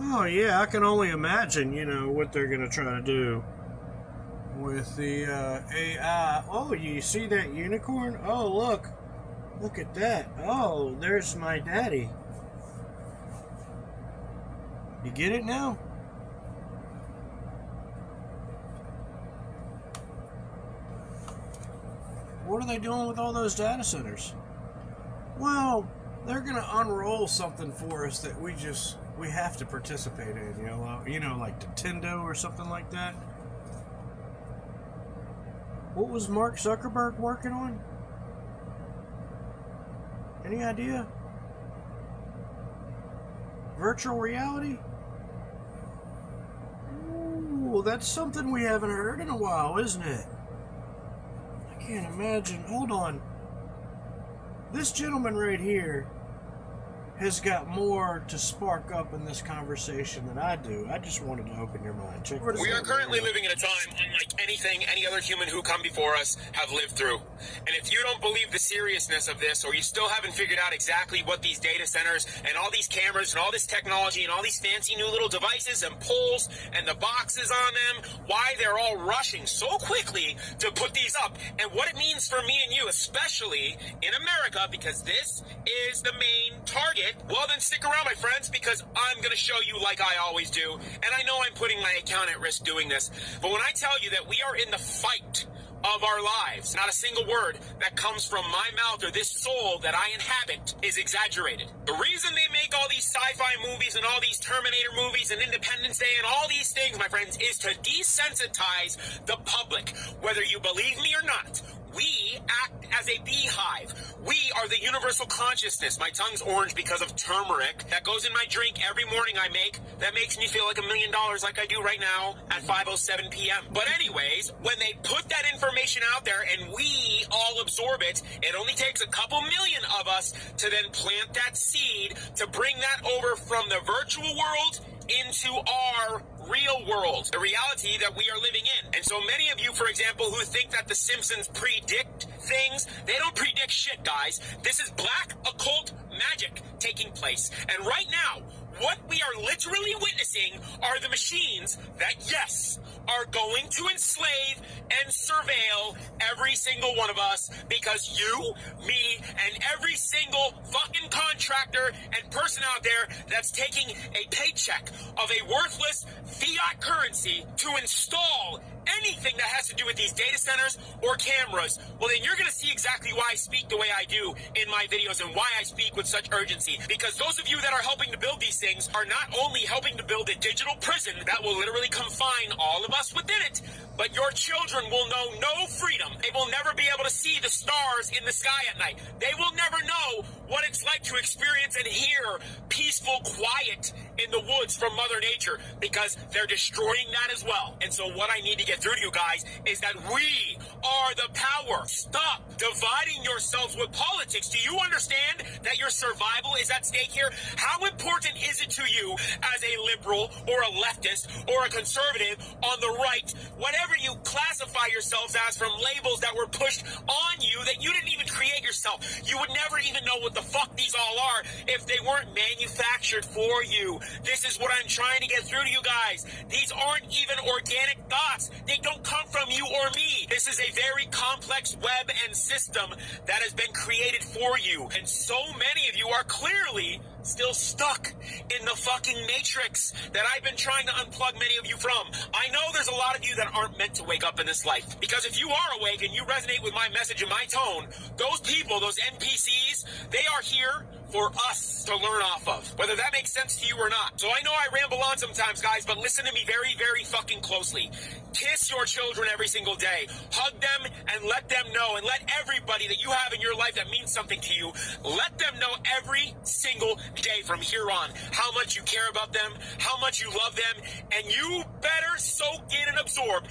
Oh, yeah, I can only imagine, what they're going to try to do with the AI. Oh, you see that unicorn? Oh, look. Look at that. Oh, there's my daddy. You get it now? What are they doing with all those data centers? Well, they're going to unroll something for us that we have to participate in, like Nintendo or something like that. What was Mark Zuckerberg working on? Any idea? Virtual reality? Ooh, that's something we haven't heard in a while, isn't it? I can't imagine. Hold on. This gentleman right here has got more to spark up in this conversation than I do. I just wanted to open your mind. Check this out. We are currently living in a time unlike anything any other human who come before us have lived through. And if you don't believe the seriousness of this, or you still haven't figured out exactly what these data centers and all these cameras and all this technology and all these fancy new little devices and poles and the boxes on them, why they're all rushing so quickly to put these up, and what it means for me and you, especially in America, because this is the main target, well then stick around, my friends, because I'm going to show you like I always do. And I know I'm putting my account at risk doing this, but when I tell you that we are in the fight of our lives, not a single word that comes from my mouth or this soul that I inhabit is exaggerated. The reason they make all these sci-fi movies and all these Terminator movies and Independence Day and all these things, my friends, is to desensitize the public. Whether you believe me or not, we act as a beehive. We are the universal consciousness. My tongue's orange because of turmeric that goes in my drink every morning I make. That makes me feel like $1 million like I do right now at 5:07 p.m. But anyways, when they put that information out there and we all absorb it, it only takes a couple million of us to then plant that seed to bring that over from the virtual world into our real world, the reality that we are living in. And so many of you, for example, who think that the Simpsons predict things, they don't predict shit, guys. This is black occult magic taking place. And right now, what we are literally witnessing are the machines that, yes, are going to enslave and surveil every single one of us, because you, me, and every single fucking contractor and person out there that's taking a paycheck of a worthless fiat currency to install anything that has to do with these data centers or cameras, well then you're going to see exactly why I speak the way I do in my videos and why I speak with such urgency. Because those of you that are helping to build these things are not only helping to build a digital prison that will literally confine all of us within it, but your children will know no freedom. They will never be able to see the stars in the sky at night. They will never know what it's like to experience and hear peaceful quiet in the woods from Mother Nature, because they're destroying that as well. And so what I need to get through to you guys is that we are the power. Stop dividing yourselves with politics. Do you understand that your survival is at stake here? How important is it to you as a liberal or a leftist or a conservative on the right, whatever you classify yourselves as, from labels that were pushed on you that you didn't even create yourself? You would never even know what the fuck these all are if they weren't manufactured for you. This is what I'm trying to get through to you guys. These aren't even organic thoughts. They don't come from you or me. This is a very complex web and system that has been created for you. And so many of you are clearly still stuck in the fucking matrix that I've been trying to unplug many of you from. I know there's a lot of you that aren't meant to wake up in this life, because if you are awake and you resonate with my message and my tone, those people, those NPCs, they are here for us to learn off of, whether that makes sense to you or not. So I know I ramble on sometimes, guys, but listen to me very, very fucking closely. Kiss your children every single day. Hug them and let them know, and let everybody that you have in your life that means something to you, let them know every single day from here on how much you care about them, how much you love them, and you better soak in and absorb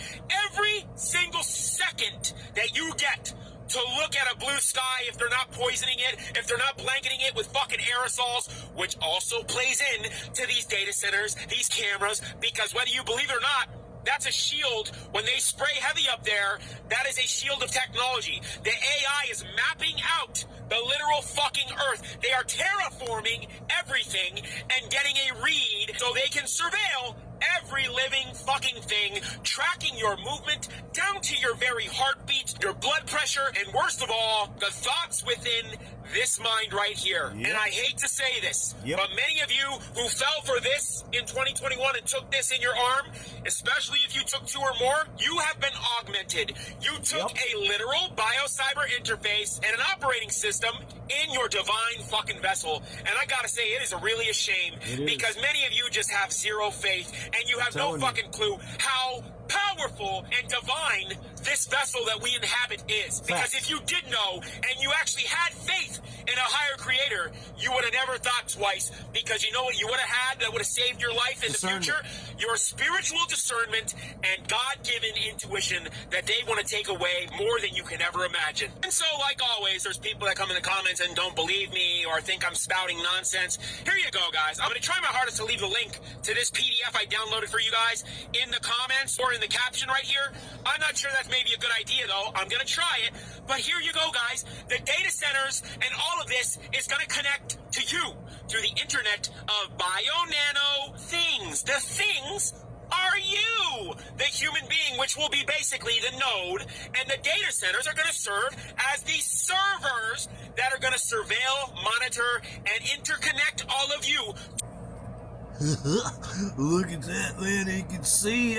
every single second that you get to look at a blue sky, if they're not poisoning it, if they're not blanketing it with fucking aerosols, which also plays in to these data centers, these cameras, because whether you believe it or not, that's a shield. When they spray heavy up there, that is a shield of technology. The AI is mapping out the literal fucking earth. They are terraforming everything and getting a read so they they can surveil every living fucking thing, tracking your movement down to your very heartbeat, your blood pressure, and worst of all, the thoughts within this mind right here. Yep. And I hate to say this, Yep. but many of you who fell for this in 2021 and took this in your arm, especially if you took 2 or more, you have been augmented. You took Yep. a literal biocyber interface and an operating system in your divine fucking vessel. And I gotta say, it is really a shame It is. because many of you just have zero faith and you have no telling you. fucking clue how powerful and divine this vessel that we inhabit is. Because if you did know and you actually had faith in a higher creator, you would have never thought twice, because you know what you would have had that would have saved your life in Discernment. the future? Your spiritual discernment and God-given intuition that they want to take away more than you can ever imagine. And so, like always, there's people that come in the comments and don't believe me or think I'm spouting nonsense. Here you go, guys. I'm going to try my hardest to leave the link to this PDF I downloaded for you guys in the comments or in the caption right here. I'm not sure that's maybe a good idea, though. I'm going to try it. But here you go, guys. The data centers and all of this is going to connect to you through the internet of bio-nano things. The things are you, the human being, which will be basically the node, and the data centers are going to serve as the servers that are going to surveil, monitor, and interconnect all of you. Look at that, man. He can see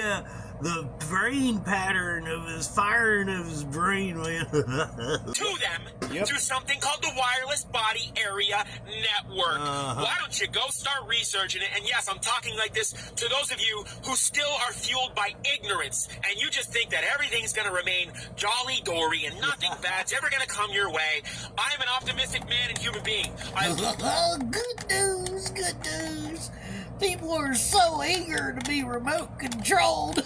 the brain pattern of his firing of his brain, man. To them Yep. through something called the Wireless Body Area Network. Why don't you go start researching it? And yes, I'm talking like this to those of you who still are fueled by ignorance and you just think that everything's going to remain jolly dory and nothing bad's ever going to come your way. I am an optimistic man and human being. Good news, good news. People are so eager to be remote controlled.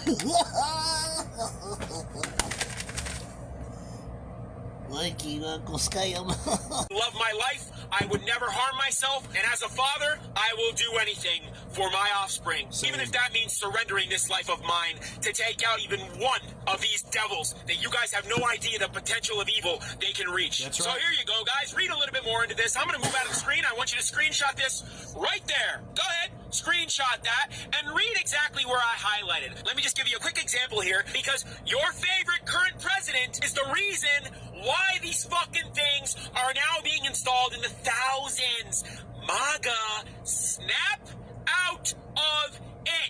Thank you, Uncle Scam. Love my life. I would never harm myself. And as a father, I will do anything for my offspring. Even if that means surrendering this life of mine to take out even one of these devils that you guys have no idea the potential of evil they can reach. That's So right. here you go, guys. Read a little bit more into this. I'm going to move out of the screen. I want you to screenshot this right there. Go ahead. Screenshot that and read exactly where I highlighted. Let me just give you a quick example here, because your favorite current president is the reason why these fucking things are now being installed in the thousands. MAGA, snap out of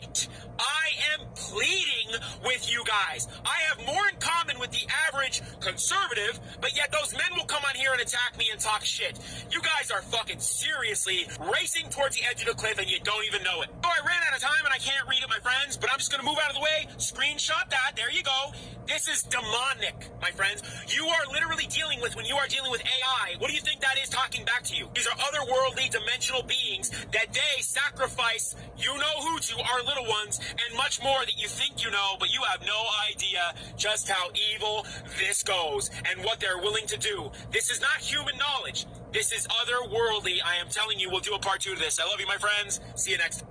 it. I am pleading with you guys. I have more in common with the average conservative, but yet those men will come on here and attack me and talk shit. You guys are fucking seriously racing towards the edge of the cliff and you don't even know it. Oh, I ran out of time and I can't read it, my friends, but I'm just gonna move out of the way, screenshot that, there you go. This is demonic, my friends. You are literally dealing with, when you are dealing with AI, what do you think that is talking back to you? These are otherworldly dimensional beings that they sacrifice, you know who to, our little ones, and much more that you think you know, but you have no idea just how evil this goes and what they're willing to do. This is not human knowledge. This is otherworldly. I am telling you, we'll do a part 2 to this. I love you, my friends. See you next time.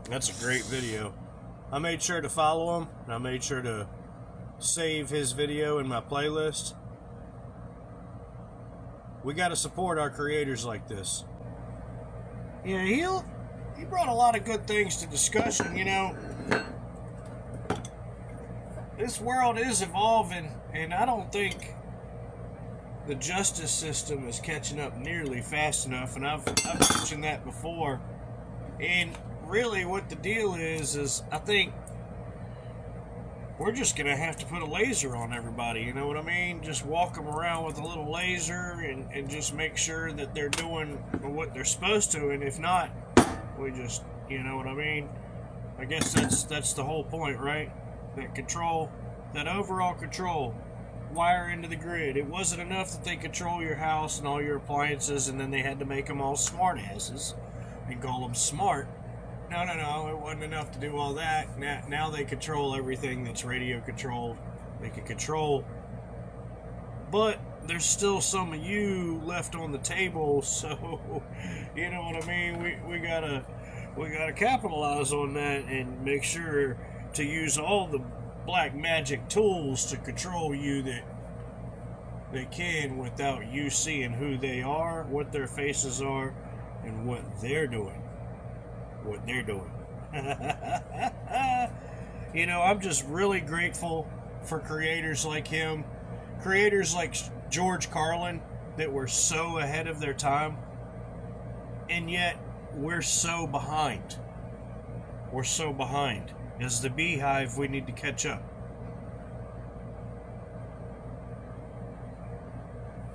That's a great video. I made sure to follow him, and I made sure to save his video in my playlist. We got to support our creators like this. Yeah, he brought a lot of good things to discussion, you know. This world is evolving, and I don't think the justice system is catching up nearly fast enough, and I've mentioned that before. And really what the deal is I think we're just going to have to put a laser on everybody, you know what I mean? Just walk them around with a little laser and just make sure that they're doing what they're supposed to, and if not, we just, you know what I mean? I guess that's the whole point, right? That control, that overall control, wire into the grid. It wasn't enough that they control your house and all your appliances and then they had to make them all smart asses and call them smart. No, it wasn't enough to do all that. Now they control everything that's radio controlled. They can control. But there's still some of you left on the table, so you know what I mean? We gotta capitalize on that and make sure to use all the black magic tools to control you that they can without you seeing who they are, what their faces are, and what they're doing. what they're doing. You know, I'm just really grateful for creators like him, creators like George Carlin that were so ahead of their time, and yet we're so behind. We're so behind. As the Beehive, we need to catch up.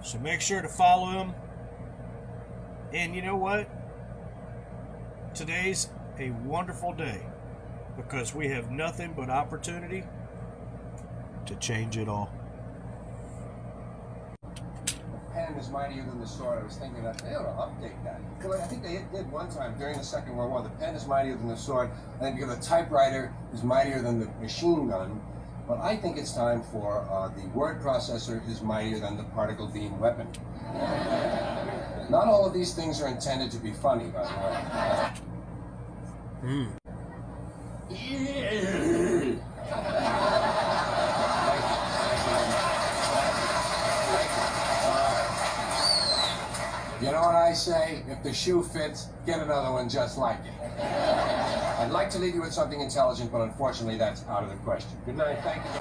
So make sure to follow him. And you know what? Today's a wonderful day because we have nothing but opportunity to change it all. Pen is mightier than the sword. I was thinking that they ought to update that. Because I think they did one time during the Second World War. The pen is mightier than the sword. And then you have the typewriter is mightier than the machine gun. But I think it's time for the word processor is mightier than the particle beam weapon. Not all of these things are intended to be funny, by the way. You know what I say? If the shoe fits, get another one just like it. I'd like to leave you with something intelligent, but unfortunately that's out of the question. Good night. Thank you.